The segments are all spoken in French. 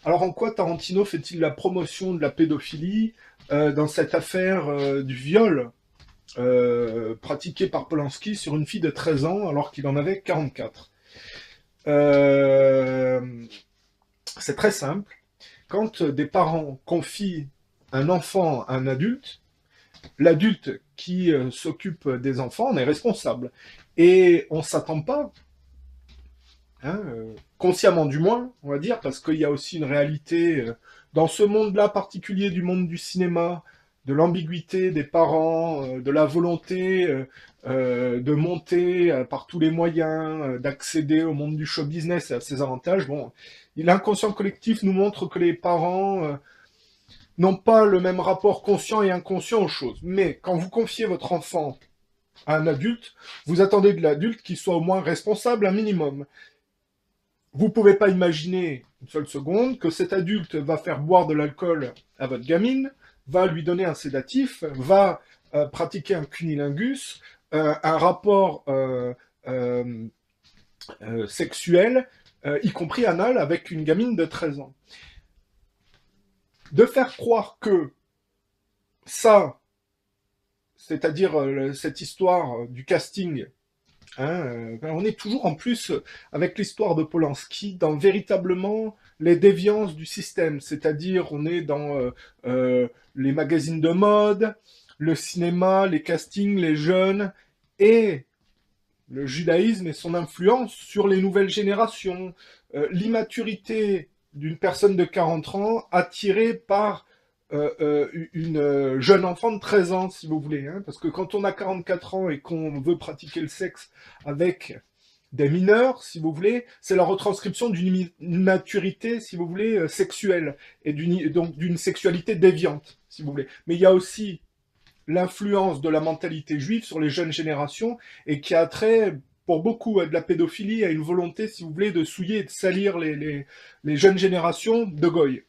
Alors en quoi Tarantino fait-il la promotion de la pédophilie dans cette affaire du viol pratiqué par Polanski sur une fille de 13 ans alors qu'il en avait 44? euh, C'est très simple. Quand des parents confient un enfant à un adulte, l'adulte qui s'occupe des enfants en est responsable. Et on ne s'attend pas, hein, consciemment du moins, on va dire, parce qu'il y a aussi une réalité dans ce monde-là particulier du monde du cinéma, de l'ambiguïté des parents, de la volonté de monter par tous les moyens, d'accéder au monde du show business et à ses avantages. Bon, l'inconscient collectif nous montre que les parents n'ont pas le même rapport conscient et inconscient aux choses. Mais quand vous confiez votre enfant à un adulte, vous attendez de l'adulte qu'il soit au moins responsable, un minimum. Vous ne pouvez pas imaginer une seule seconde que cet adulte va faire boire de l'alcool à votre gamine, va lui donner un sédatif, va pratiquer un cunilingus, un rapport sexuel, y compris anal, avec une gamine de 13 ans. De faire croire que ça, c'est-à-dire cette histoire du casting, hein, on est toujours en plus avec l'histoire de Polanski dans véritablement les déviances du système, c'est-à-dire on est dans les magazines de mode, le cinéma, les castings, les jeunes et le judaïsme et son influence sur les nouvelles générations, l'immaturité d'une personne de 40 ans attirée par une jeune enfant de 13 ans, si vous voulez. Hein, parce que quand on a 44 ans et qu'on veut pratiquer le sexe avec des mineurs, si vous voulez, c'est la retranscription d'une immaturité, si vous voulez, sexuelle, et donc d'une sexualité déviante, si vous voulez. Mais il y a aussi l'influence de la mentalité juive sur les jeunes générations et qui a trait pour beaucoup à de la pédophilie, à une volonté, si vous voulez, de souiller et de salir les jeunes générations de goy.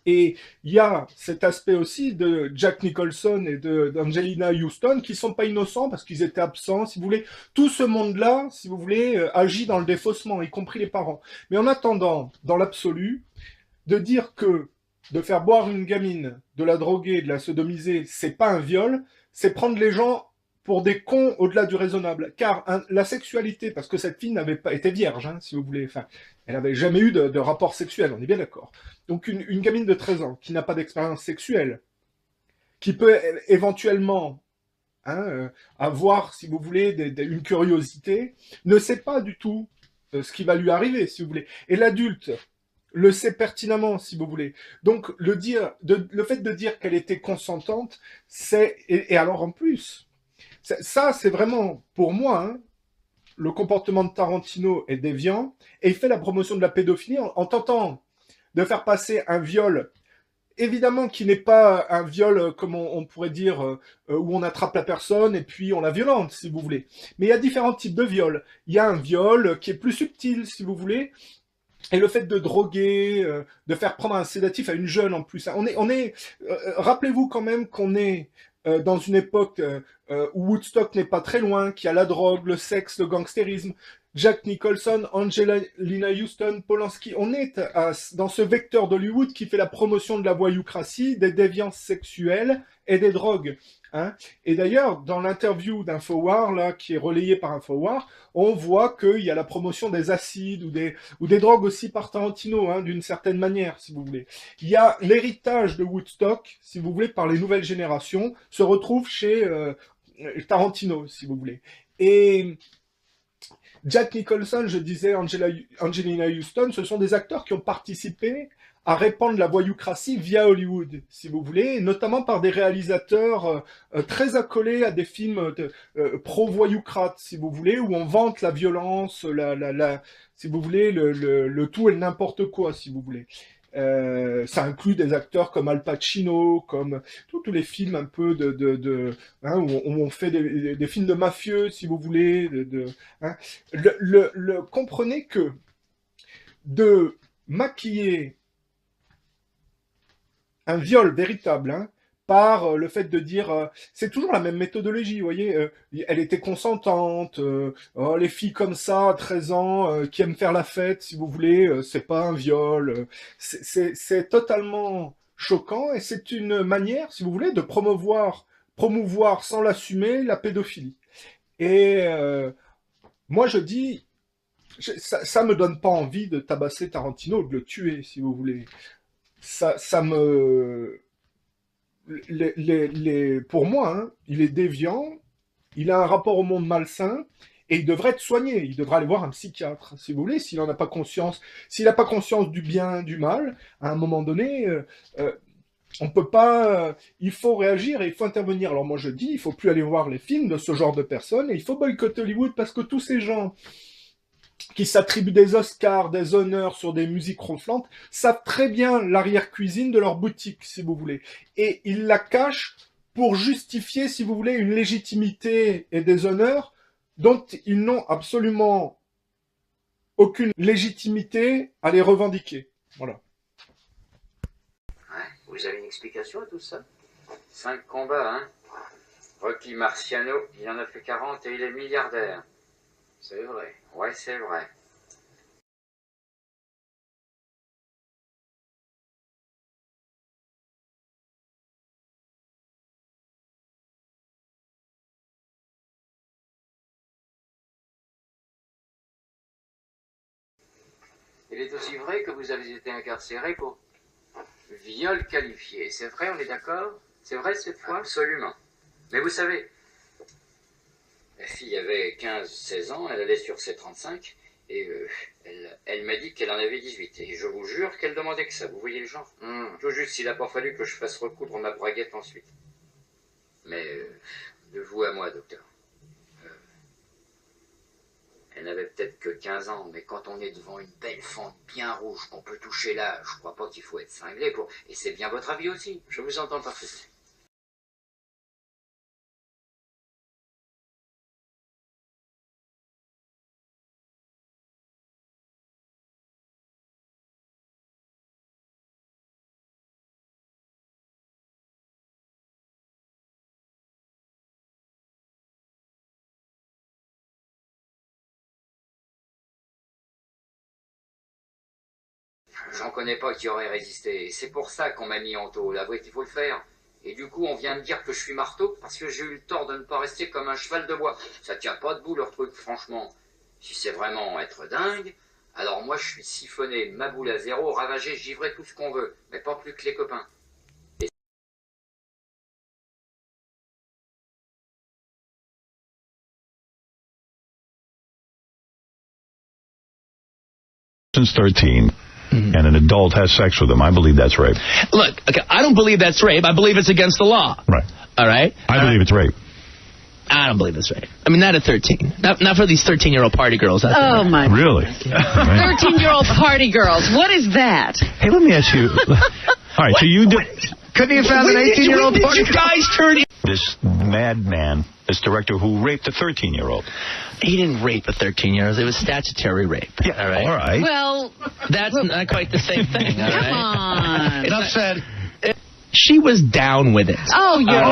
Et il y a cet aspect aussi de Jack Nicholson et d'Angelina Houston qui sont pas innocents parce qu'ils étaient absents, si vous voulez. Tout ce monde-là, si vous voulez, agit dans le défaussement, y compris les parents. Mais en attendant, dans l'absolu, de dire que de faire boire une gamine, de la droguer, de la sodomiser, c'est pas un viol, c'est prendre les gens pour des cons au-delà du raisonnable. Car la sexualité, parce que cette fille n'avait pas été vierge, hein, si vous voulez, enfin, elle n'avait jamais eu de rapport sexuel, on est bien d'accord. Donc une gamine de 13 ans qui n'a pas d'expérience sexuelle, qui peut éventuellement hein, avoir, si vous voulez, une curiosité, ne sait pas du tout ce qui va lui arriver, si vous voulez. Et l'adulte le sait pertinemment, si vous voulez. Donc, le fait de dire qu'elle était consentante, et alors en plus, ça, c'est vraiment, pour moi, hein, le comportement de Tarantino est déviant, et il fait la promotion de la pédophilie en tentant de faire passer un viol, évidemment qui n'est pas un viol, comme on pourrait dire, où on attrape la personne et puis on la violente, si vous voulez. Mais il y a différents types de viols. Il y a un viol qui est plus subtil, si vous voulez, et le fait de droguer, de faire prendre un sédatif à une jeune en plus, rappelez-vous quand même qu'on est dans une époque où Woodstock n'est pas très loin, qu'il y a la drogue, le sexe, le gangstérisme. Jack Nicholson, Angelina Houston, Polanski, on est dans ce vecteur d'Hollywood qui fait la promotion de la voyoucratie, des déviances sexuelles et des drogues. Hein. Et d'ailleurs, dans l'interview d'Infowar, là, qui est relayée par Infowar, on voit qu'il y a la promotion des acides ou des drogues aussi par Tarantino, hein, d'une certaine manière, si vous voulez. Il y a l'héritage de Woodstock, si vous voulez, par les nouvelles générations, se retrouve chez Tarantino, si vous voulez. Et Jack Nicholson, je disais Angelina Houston, ce sont des acteurs qui ont participé à répandre la voyoucratie via Hollywood, si vous voulez, et notamment par des réalisateurs très accolés à des films pro-voyoucrates, si vous voulez, où on vante la violence, si vous voulez, le tout et le n'importe quoi, si vous voulez. Ça inclut des acteurs comme Al Pacino, comme tous les films un peu hein, où on fait des films de mafieux, si vous voulez. Hein. Comprenez que de maquiller un viol véritable hein, par le fait de dire, c'est toujours la même méthodologie, vous voyez, elle était consentante, oh, les filles comme ça, à 13 ans, qui aiment faire la fête, si vous voulez, c'est pas un viol. C'est totalement choquant et c'est une manière, si vous voulez, de promouvoir sans l'assumer la pédophilie. Et moi je dis, ça me donne pas envie de tabasser Tarantino, de le tuer, si vous voulez. Ça me pour moi, hein, il est déviant, il a un rapport au monde malsain, et il devrait être soigné. Il devrait aller voir un psychiatre, si vous voulez, s'il n'en a pas conscience. S'il n'a pas conscience du bien, du mal, à un moment donné, euh, on peut pas. Il faut réagir et il faut intervenir. Alors moi je dis, il faut plus aller voir les films de ce genre de personnes, et il faut boycotter Hollywood parce que tous ces gens qui s'attribuent des Oscars, des honneurs sur des musiques ronflantes, savent très bien l'arrière-cuisine de leur boutique, si vous voulez. Et ils la cachent pour justifier, si vous voulez, une légitimité et des honneurs dont ils n'ont absolument aucune légitimité à les revendiquer. Voilà. Ouais, vous avez une explication à tout ça? 5 combats, hein? Rocky Marciano, il en a fait 40 et il est milliardaire. C'est vrai, ouais, c'est vrai. Il est aussi vrai que vous avez été incarcéré pour viol qualifié. C'est vrai, on est d'accord? C'est vrai cette fois? Absolument. Mais vous savez, la fille avait 15-16 ans, elle allait sur ses 35, et elle m'a dit qu'elle en avait 18. Et je vous jure qu'elle demandait que ça, vous voyez le genre. Tout juste, il n'a pas fallu que je fasse recoudre ma braguette ensuite. Mais de vous à moi, docteur. Elle n'avait peut-être que 15 ans, mais quand on est devant une belle fente bien rouge qu'on peut toucher là, je crois pas qu'il faut être cinglé pour... Et c'est bien votre avis aussi, je vous entends parfaitement. J'en connais pas qui aurait résisté. C'est pour ça qu'on m'a mis en tôle. Avouez qu'il faut le faire. Et du coup, on vient me dire que je suis marteau parce que j'ai eu le tort de ne pas rester comme un cheval de bois. Ça tient pas debout leur truc, franchement. Si c'est vraiment être dingue, alors moi je suis siphonné, ma boule à zéro, ravagé, givré, tout ce qu'on veut. Mais pas plus que les copains. Since 13 and an adult has sex with them, I believe that's rape. Look, okay, I don't believe that's rape. I believe it's against the law. Right. All right? I believe it's rape. I don't believe it's rape. I mean, not at 13. Not for these 13-year-old party girls out there. Oh, my. Really? 13-year-old party girls. What is that? Hey, let me ask you. All right, so you do. Couldn't you have found an 18-year-old party girl? Guys turn... This madman, this director who raped a 13-year-old. He didn't rape a 13-year-old. It was statutory rape. Yeah, all right? All right. Well, That's not quite the same thing, all come right? on. Enough said. She was down with it. Oh, you're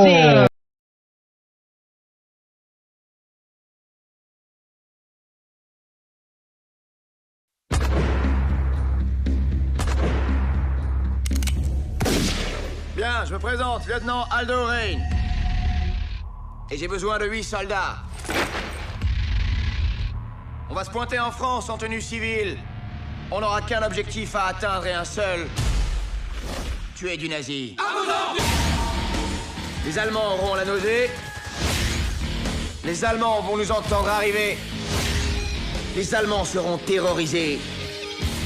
easy. Bien, je me présente, lieutenant Aldo Rain. Et j'ai besoin de 8 soldats. On va se pointer en France en tenue civile. On n'aura qu'un objectif à atteindre et un seul. Tuer du nazi. Les Allemands auront la nausée. Les Allemands vont nous entendre arriver. Les Allemands seront terrorisés.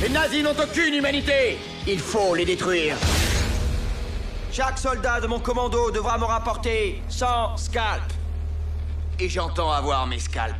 Les nazis n'ont aucune humanité. Il faut les détruire. Chaque soldat de mon commando devra me rapporter 100 scalps. Et j'entends avoir mes scalps.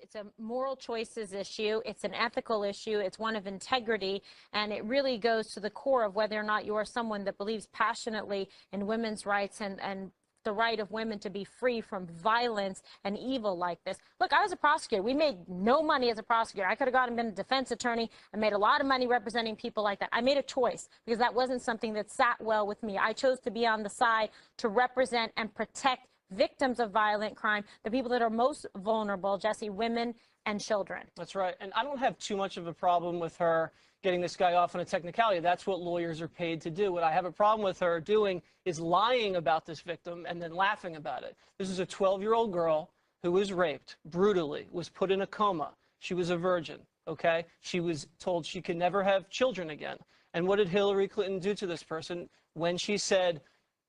It's a moral choices issue. It's an ethical issue. It's one of integrity. And it really goes to the core of whether or not you are someone that believes passionately in women's rights and the right of women to be free from violence and evil like this. Look, I was a prosecutor. We made no money as a prosecutor. I could have gone and been a defense attorney. I made a lot of money representing people like that. I made a choice because that wasn't something that sat well with me. I chose to be on the side to represent and protect victims of violent crime, the people that are most vulnerable, Jesse, women and children. That's right. And I don't have too much of a problem with her getting this guy off on a technicality. That's what lawyers are paid to do. What I have a problem with her doing is lying about this victim and then laughing about it. This is a 12-year-old girl who was raped brutally, was put in a coma. She was a virgin, okay? She was told she could never have children again. And what did Hillary Clinton do to this person when she said,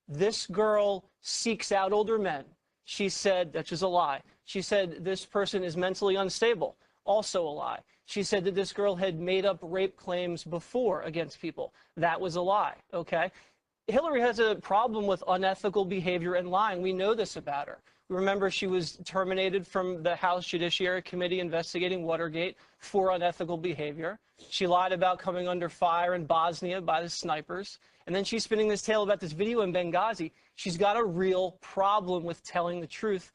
this girl seeks out older men? She said, that's just a lie. She said, this person is mentally unstable. Also a lie. She said that this girl had made up rape claims before against people. That was a lie, okay? Hillary has a problem with unethical behavior and lying. We know this about her. Remember, she was terminated from the House Judiciary Committee investigating Watergate for unethical behavior. She lied about coming under fire in Bosnia by the snipers. And then she's spinning this tale about this video in Benghazi. She's got a real problem with telling the truth